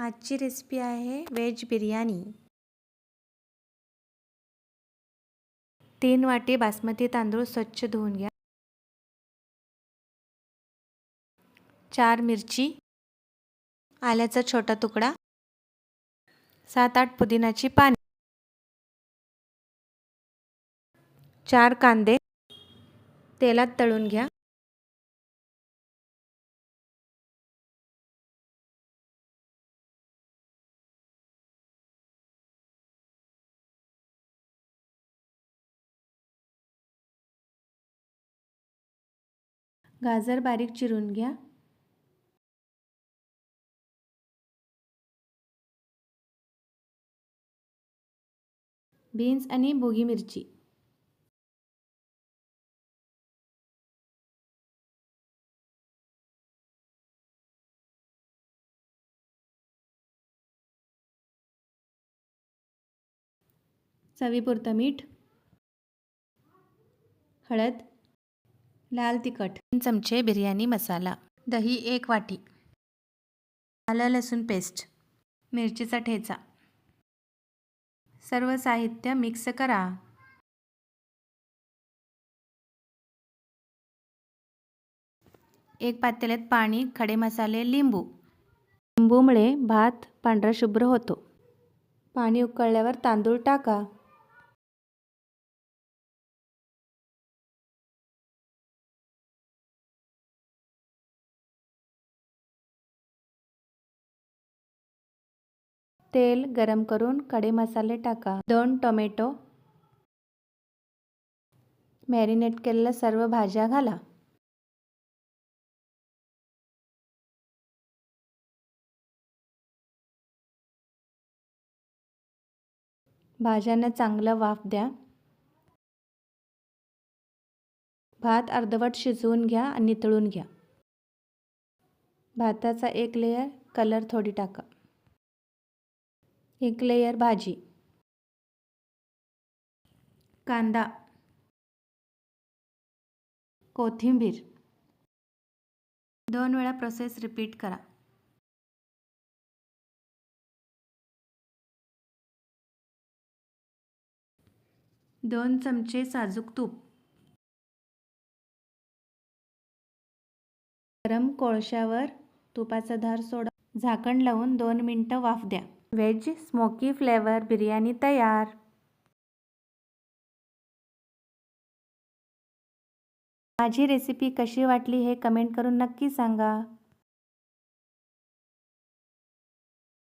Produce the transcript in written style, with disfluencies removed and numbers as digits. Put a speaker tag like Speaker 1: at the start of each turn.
Speaker 1: आजची रेसिपी आहे व्हेज बिर्याणी। 3 वाटी बासमती तांदूळ स्वच्छ धुवून घ्या। 4 मिरची, आल्याचा छोटा तुकडा, 7-8 पुदिनाची पाने, 4 कांदे तेलात तळून घ्या। गाजर बारीक चिरून घ्या। बीन्स आणि भोगी मिरची, चवीपुरतं मीठ, हळद, लाल तिखट, 3 चमचे बिर्याणी मसाला, दही 1 वाटी, आलं लसूण पेस्ट, मिरचीचा ठेचा। सर्व साहित्य मिक्स करा। एक पातेल्यात पाणी, खडे मसाले, लिंबू। लिंबूमुळे भात पांढरा शुभ्र होतो। पाणी उकळल्यावर तांदूळ टाका। तेल गरम करून खडे मसाले टाका। 2 टोमॅटो, मॅरिनेट केलेल्या सर्व भाज्या घाला। भाज्यांना चांगलं वाफ द्या। भात अर्धवट शिजवून घ्या आणि नितळून घ्या। भाताचा एक लेयर कलर थोडी टाका। एक लेयर भाजी, कांदा, कोथिंबीर। 2 वेळा प्रोसेस रिपीट करा। दोन चमचे साजूक तूप, गरम कोळशावर तुपाचा धार सोडा। झाकण लावून 2 मिनिटं वाफ द्या। व्हेज स्मोकी फ्लेवर बिर्याणी तयार। माझी रेसिपी कशी वाटली हे कमेंट करून नक्की सांगा।